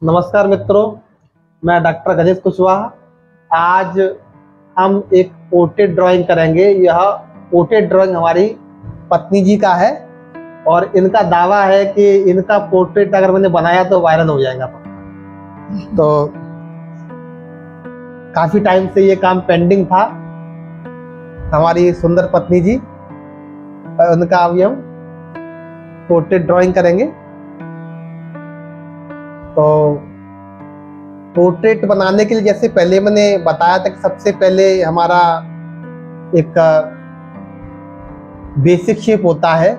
नमस्कार मित्रों, मैं डॉक्टर गणेश कुशवाहा। आज हम एक पोर्ट्रेट ड्राइंग करेंगे। यह पोर्ट्रेट ड्राइंग हमारी पत्नी जी का है और इनका दावा है कि इनका पोर्ट्रेट अगर मैंने बनाया तो वायरल हो जाएगा। तो काफी टाइम से ये काम पेंडिंग था। हमारी सुंदर पत्नी जी, उनका अभी हम पोर्ट्रेट ड्राइंग करेंगे। तो पोर्ट्रेट बनाने के लिए जैसे पहले मैंने बताया था कि सबसे पहले हमारा एक बेसिक शेप होता है,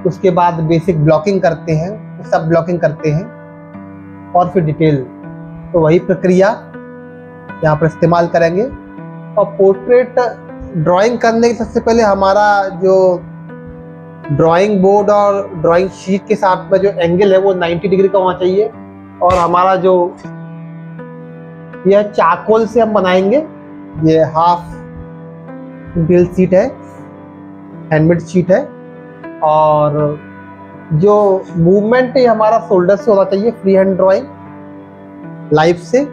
उसके बाद बेसिक ब्लॉकिंग करते हैं, सब ब्लॉकिंग करते हैं और फिर डिटेल। तो वही प्रक्रिया यहाँ पर इस्तेमाल करेंगे। और पोर्ट्रेट ड्राइंग करने के सबसे पहले हमारा जो ड्राइंग बोर्ड और ड्राइंग शीट के साथ में जो एंगल है वो 90 डिग्री का होना चाहिए। और हमारा जो यह चारकोल से हम बनाएंगे, ये हाफ ड्रिल शीट है, हैंडमेड शीट है। और जो मूवमेंट है हमारा शोल्डर से होना चाहिए, फ्री हैंड ड्राइंग लाइफ से।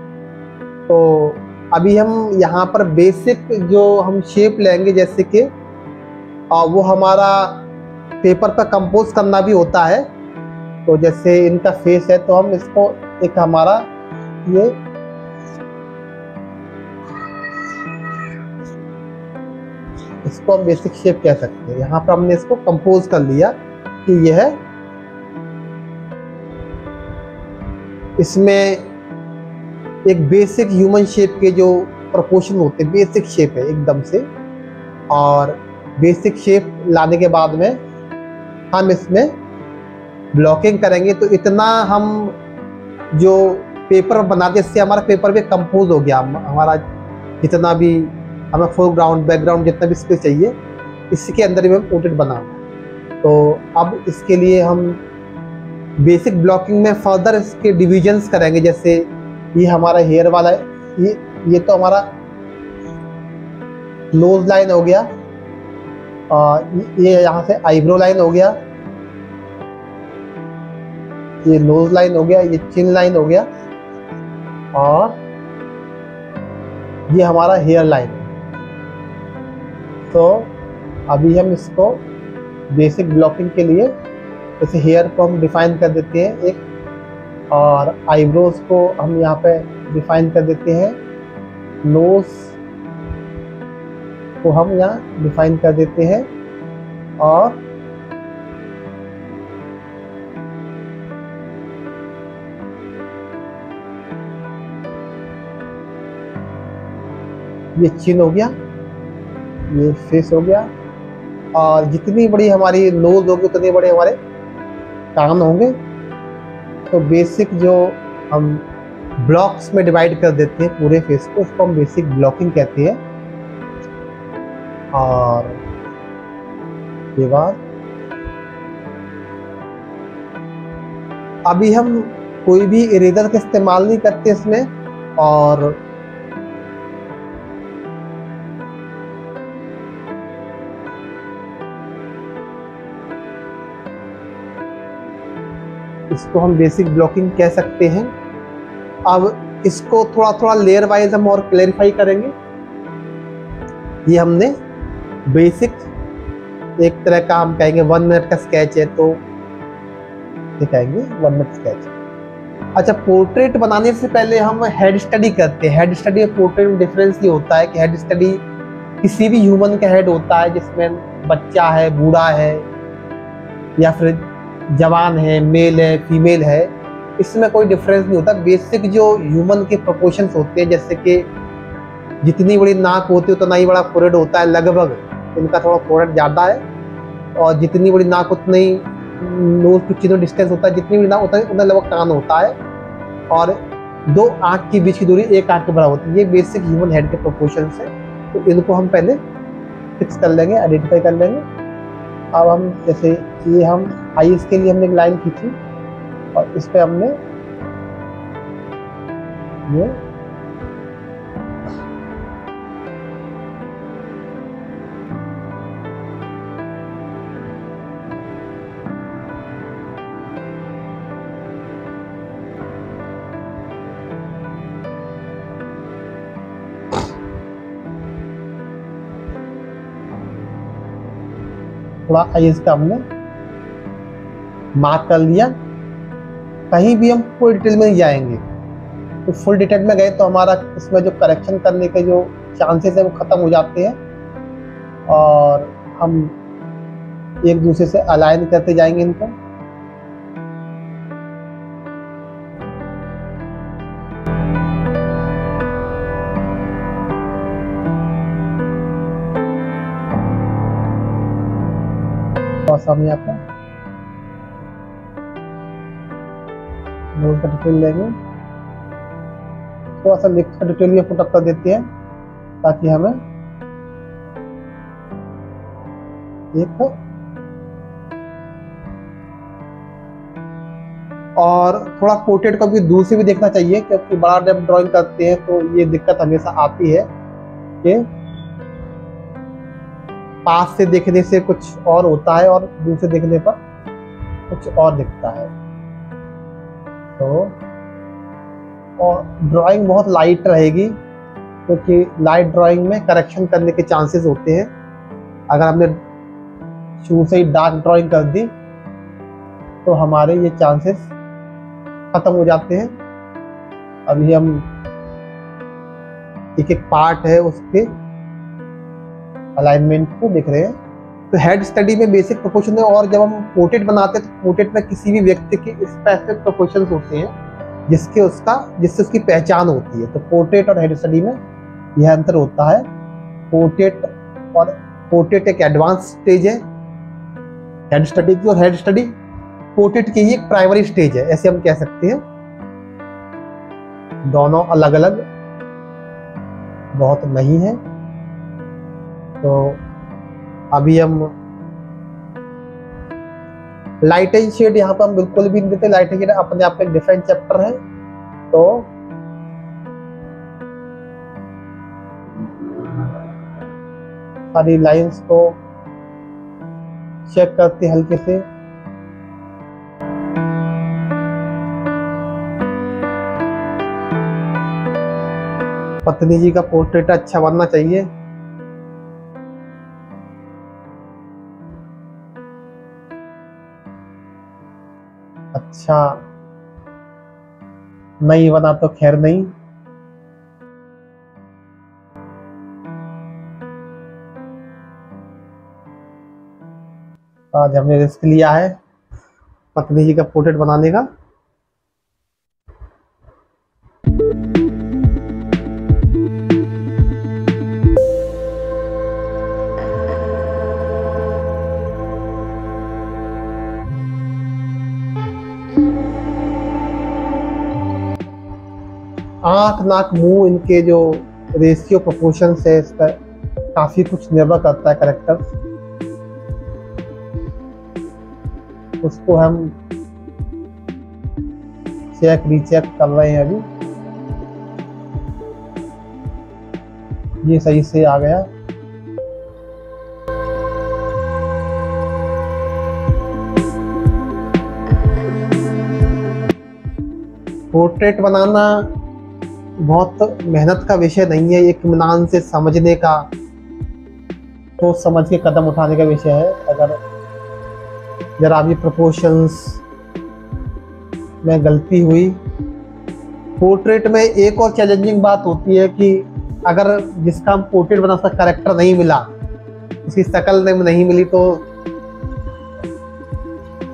तो अभी हम यहाँ पर बेसिक जो हम शेप लेंगे, जैसे कि वो हमारा पेपर पर कंपोज करना भी होता है। तो जैसे इनका फेस है तो हम इसको एक हमारा ये इसको हम बेसिक शेप कह सकते हैं। यहाँ पर हमने इसको कंपोज कर लिया कि यह है। इसमें एक बेसिक ह्यूमन शेप के जो प्रोपोर्शन होते हैं, बेसिक शेप है एकदम से। और बेसिक शेप लाने के बाद में हम इसमें ब्लॉकिंग करेंगे। तो इतना हम जो पेपर बनाते, इससे हमारा पेपर भी कंपोज हो गया। हमारा जितना भी हमें फोरग्राउंड बैकग्राउंड जितना भी स्पेस चाहिए, इसके अंदर भी हम पोर्ट्रेट बनाना। तो अब इसके लिए हम बेसिक ब्लॉकिंग में फर्दर इसके डिविजन्स करेंगे। जैसे ये हमारा हेयर वाला है, ये तो हमारा नोज लाइन हो गया, और ये यहाँ से आईब्रो लाइन हो गया, ये नोज लाइन हो गया, ये चिन लाइन हो गया, और ये हमारा हेयर लाइन है। तो अभी हम इसको बेसिक ब्लॉकिंग के लिए जैसे हेयर को हम डिफाइन कर देते हैं एक, और आईब्रोज को हम यहाँ पे डिफाइन कर देते हैं, नोज को हम यहाँ डिफाइन कर देते हैं, और ये चिन हो गया, ये फेस हो गया। और जितनी बड़ी हमारी नोज होगी उतने बड़े हमारे कान होंगे। तो बेसिक जो हम ब्लॉक्स में डिवाइड कर देते हैं पूरे फेस को, उसको हम बेसिक ब्लॉकिंग कहते हैं। और के बाद अभी हम कोई भी इरेजर का इस्तेमाल नहीं करते इसमें। और इसको हम बेसिक ब्लॉकिंग कह सकते हैं। अब इसको थोड़ा थोड़ा लेयर वाइज हम और क्लैरिफाई करेंगे। ये हमने बेसिक एक तरह का हम कहेंगे 1 मिनट का स्केच है, तो ये कहेंगे 1 मिनट स्केच। अच्छा, पोर्ट्रेट बनाने से पहले हम हेड स्टडी करते हैं। हेड स्टडी और पोर्ट्रेट में डिफरेंस ये होता है कि हेड स्टडी किसी भी ह्यूमन का हेड होता है, जिसमें बच्चा है, बूढ़ा है, या फिर जवान है, मेल है, फीमेल है, इसमें कोई डिफरेंस नहीं होता। बेसिक जो ह्यूमन के प्रोपोर्शंस होते हैं, जैसे कि जितनी बड़ी नाक होती है उतना ही बड़ा फोरहेड होता है, लगभग इनका थोड़ा फोरहेड ज़्यादा है। और जितनी बड़ी नाक उतनी ही नोज टू चिन डिस्टेंस होता है, जितनी बड़ी नाक उतना लगभग कान होता है। और 2 आँख के बीच की दूरी 1 आँख के बराबर होती है। ये बेसिक ह्यूमन हेड के प्रोपोर्शंस है। तो इनको हम पहले फिक्स कर लेंगे, आइडेंटिफाई कर लेंगे। अब हम जैसे ये हम आईज के लिए हमने एक लाइन खींची, और इस पे हमने ये थोड़ा आइज का हमने मार्क कर लिया। कहीं भी हम फुल डिटेल में नहीं जाएंगे, तो फुल डिटेल में गए तो हमारा इसमें जो करेक्शन करने के जो चांसेस है वो ख़त्म हो जाते हैं और हम एक दूसरे से अलाइन करते जाएंगे इनको। हम यहाँ पर नोज का डिटेल लेंगे, थोड़ा सा लिप्स का डिटेल भी पुट अप कर देते हैं ताकि हमें एक और थोड़ा पोर्ट्रेट को भी दूर से भी देखना चाहिए, क्योंकि बड़ा डेप्थ ड्राइंग करते हैं तो ये दिक्कत हमेशा आती है कि पास से देखने से कुछ और होता है और दूर से देखने पर कुछ और दिखता है। तो और ड्राइंग बहुत लाइट रहेगी, क्योंकि लाइट ड्राइंग में करेक्शन करने के चांसेस होते हैं। अगर हमने शुरू से ही डार्क ड्राइंग कर दी तो हमारे ये चांसेस खत्म हो जाते हैं। अभी हम एक एक पार्ट है उसके अलाइनमेंट को देख रहे हैं। तो हेड स्टडी में बेसिक प्रोपोर्शन है, और जब हम पोर्ट्रेट बनाते हैं तो पोर्ट्रेट में किसी भी व्यक्ति के स्पेसिफिक प्रोपोर्शंस होते हैं जिससे उसकी पहचान होती है। तो पोर्ट्रेट और हेड स्टडी में यह अंतर होता है। पोर्ट्रेट एक एडवांस स्टेज है हेड स्टडी की, और हेड स्टडी पोर्ट्रेट की ही एक प्राइमरी स्टेज है, ऐसे हम कह सकते हैं। दोनों अलग अलग बहुत नहीं है। तो अभी हम लाइट एंड शेड यहाँ पर हम बिल्कुल भी नहीं देते। लाइट एंड शेड अपने आप में एक डिफरेंट चैप्टर है। तो सारी लाइंस को चेक करते हल्के से। पत्नी जी का पोर्ट्रेट अच्छा बनना चाहिए। अच्छा नहीं बना तो खैर नहीं। आज हमने रिस्क लिया है पत्नी जी का पोर्ट्रेट बनाने का। आंख नाक मुंह इनके जो रेशियो प्रोपोर्शंस है इस पर काफी कुछ निर्भर करता है कैरेक्टर। उसको हम चेक रीचेक कर रहे हैं। अभी ये सही से आ गया। पोर्ट्रेट बनाना बहुत मेहनत का विषय नहीं है, एक इत्मीनान से समझने का, तो समझ के कदम उठाने का विषय है। अगर जरा भी प्रोपोर्शंस में गलती हुई। पोर्ट्रेट में एक और चैलेंजिंग बात होती है कि अगर जिसका हम पोर्ट्रेट बना उसका कैरेक्टर नहीं मिला, उसकी शक्ल नहीं मिली, तो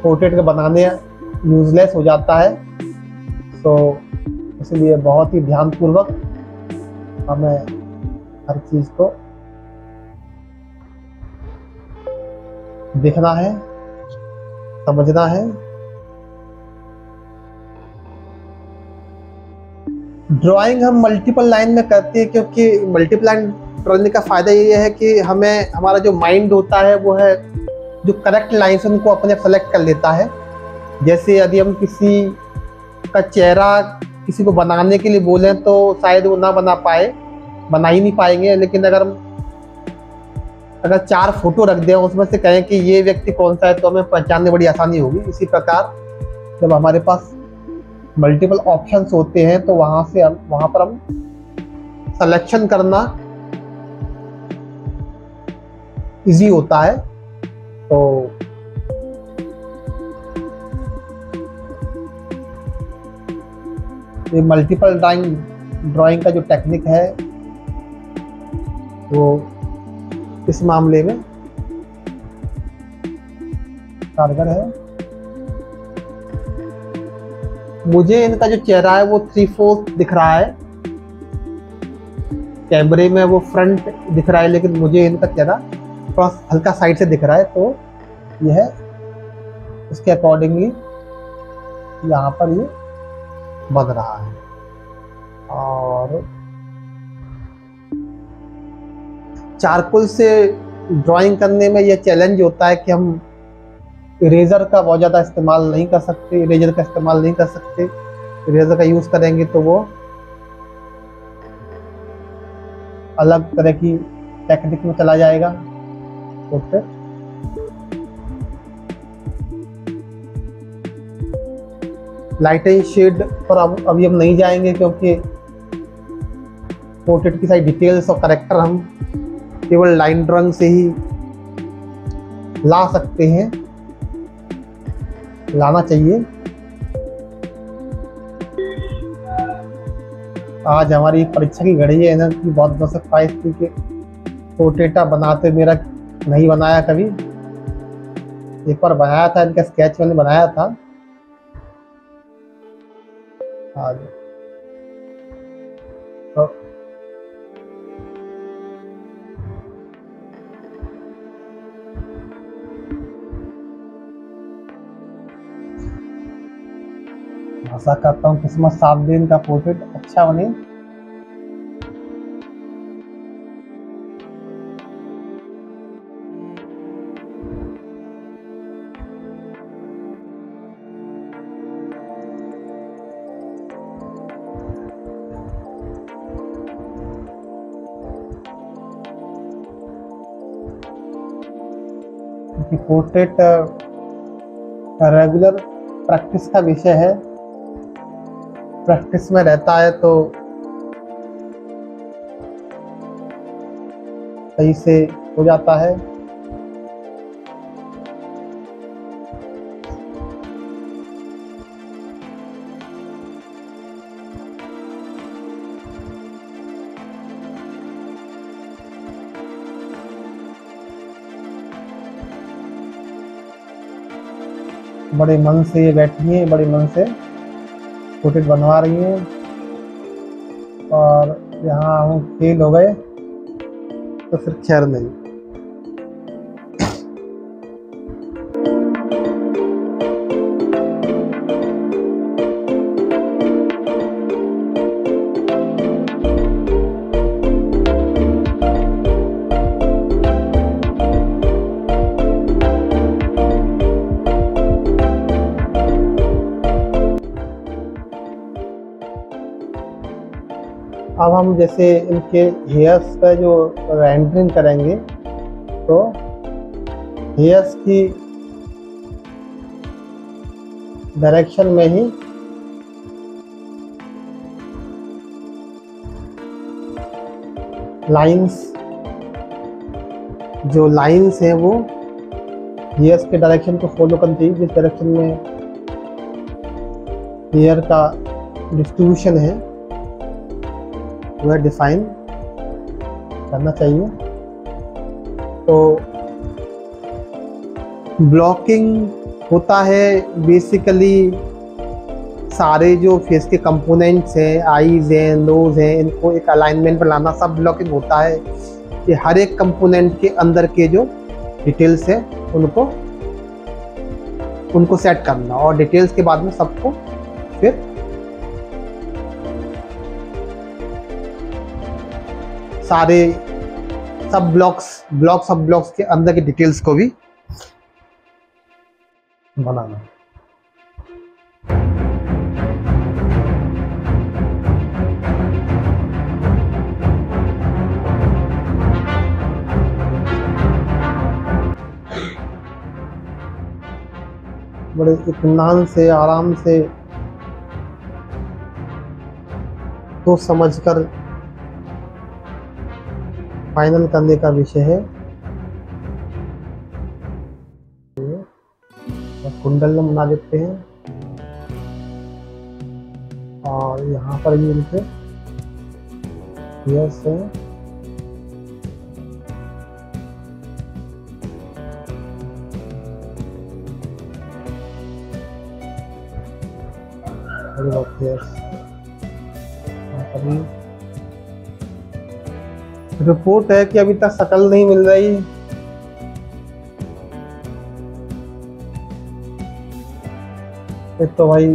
पोर्ट्रेट का बनाने यूजलेस हो जाता है। तो इसलिए बहुत ही ध्यानपूर्वक हमें हर चीज को देखना है, समझना है। ड्राइंग हम मल्टीपल लाइन में करते हैं, क्योंकि मल्टीपल लाइन ड्राइंग का फायदा ये है कि हमें हमारा जो माइंड होता है वो है जो करेक्ट लाइन्स उनको अपने सेलेक्ट कर लेता है। जैसे यदि हम किसी का चेहरा किसी को बनाने के लिए बोलें तो शायद वो ना बना ही नहीं पाएंगे। लेकिन अगर 4 फोटो रख दें उसमें से कहें कि ये व्यक्ति कौन सा है, तो हमें पहचानने में बड़ी आसानी होगी। इसी प्रकार जब हमारे पास मल्टीपल ऑप्शंस होते हैं तो वहां पर हम सिलेक्शन करना इजी होता है। तो ये मल्टीपल ड्राइंग का जो टेक्निक है वो इस मामले में कारगर है। मुझे इनका जो चेहरा है वो 3/4 दिख रहा है, कैमरे में वो फ्रंट दिख रहा है, लेकिन मुझे इनका चेहरा थोड़ा हल्का साइड से दिख रहा है। तो यह इसके अकॉर्डिंगली यहाँ पर ये बन रहा है। और चारकोल से ड्राइंग करने में यह चैलेंज होता है कि हम इरेजर का बहुत ज़्यादा इस्तेमाल नहीं कर सकते, इरेजर का इस्तेमाल नहीं कर सकते। इरेजर का यूज़ करेंगे तो वो अलग तरह की टेक्निक में चला जाएगा। तो फिर लाइट एंड शेड पर अभी हम नहीं जाएंगे, क्योंकि पोर्ट्रेट की सारी डिटेल्स और करेक्टर हम केवल लाइन ड्राइंग से ही ला सकते हैं, लाना चाहिए। आज हमारी परीक्षा की घड़ी है, इनकी बहुत बस ख्वाहिश थी कि पोर्ट्रेटा बनाते, मेरा नहीं बनाया कभी। एक बार बनाया था, इनका स्केच मैंने बनाया था। आज तो आशा करता हूँ किस्मत साथ दे, इनका पोर्ट्रेट अच्छा बने। पोर्ट्रेट रेगुलर प्रैक्टिस का विषय है, प्रैक्टिस में रहता है तो सही से हो जाता है। बड़े मन से ये बैठी हैं, बड़े मन से पोर्ट्रेट बनवा रही हैं। और यहाँ हम फेल हो गए तो फिर खैर नहीं। अब हम जैसे इनके हेयर्स का जो रेंडरिंग करेंगे, तो हेयर्स की डायरेक्शन में ही लाइंस, जो लाइंस हैं वो हेयर्स के डायरेक्शन को फॉलो करती है। जिस डायरेक्शन में हेयर का डिस्ट्रीब्यूशन है वह डिफाइन करना चाहिए। तो ब्लॉकिंग होता है बेसिकली सारे जो फेस के कंपोनेंट्स हैं, आईज हैं, नोज हैं, इनको एक अलाइनमेंट पर लाना, सब ब्लॉकिंग होता है कि हर एक कंपोनेंट के अंदर के जो डिटेल्स हैं उनको सेट करना, और डिटेल्स के बाद में सबको फिर सारे सब ब्लॉक्स के अंदर की डिटेल्स को भी बनाना। बड़े इत्मीनान से, आराम से सोच समझकर फाइनल करने का विषय है। कुंडल बना देते हैं और यहाँ पर भी इनके हेयर्स है। रिपोर्ट है कि अभी तक शकल नहीं मिल रही। तो भाई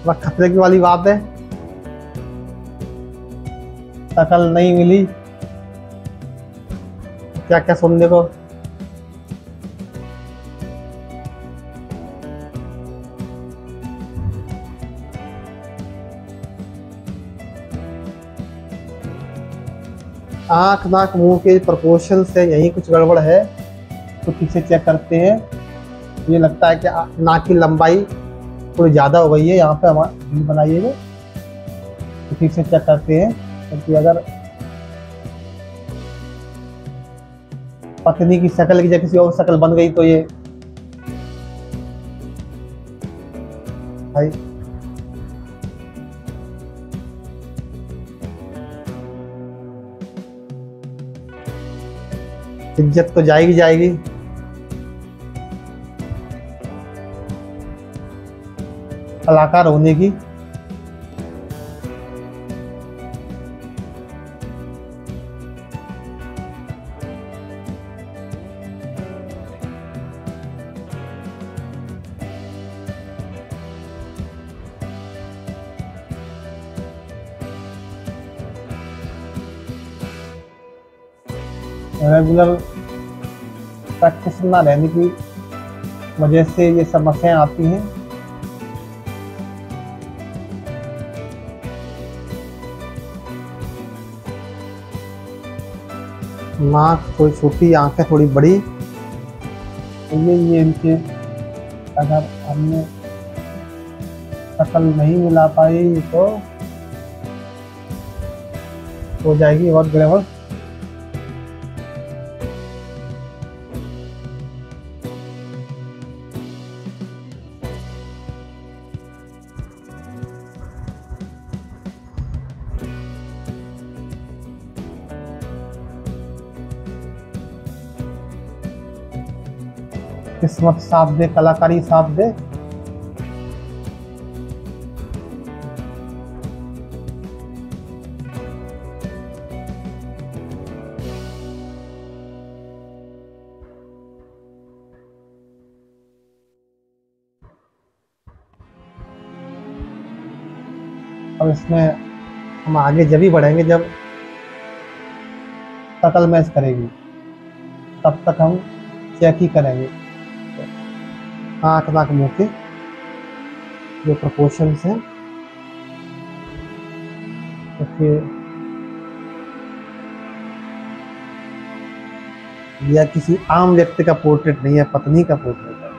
बस खतरे की वाली बात है, शकल नहीं मिली। क्या क्या सुनने को आँख नाक मुंह के प्रोपोर्शन से यही कुछ गड़बड़ है, तो ठीक से चेक करते हैं। ये लगता है कि नाक की लंबाई थोड़ी ज़्यादा हो गई है, यहाँ पे हमारा बनाइएगा, तो ठीक से चेक करते हैं। क्योंकि अगर पत्नी की शक्ल की जगह किसी और शक्ल बन गई तो ये भाई इज्जत तो जाएगी जाएगी। कलाकार होने की रेगुलर प्रैक्टिस ना रहने की वजह से ये समस्याएं आती हैं। नाक थोड़ी छोटी, आंखें थोड़ी बड़ी, तो ये इनके अगर हमने शक्ल नहीं मिला पाई तो हो जाएगी बहुत गड़बड़। किस्मत साथ दे, कलाकारी साथ दे। अब इसमें हम आगे जब ही बढ़ेंगे जब शक्ल मैच करेगी, तब तक हम चेक ही करेंगे। आँख नाक मुंह के जो प्रोपोर्शंस हैं, तो फिर यह किसी आम व्यक्ति का पोर्ट्रेट नहीं है, पत्नी का पोर्ट्रेट है।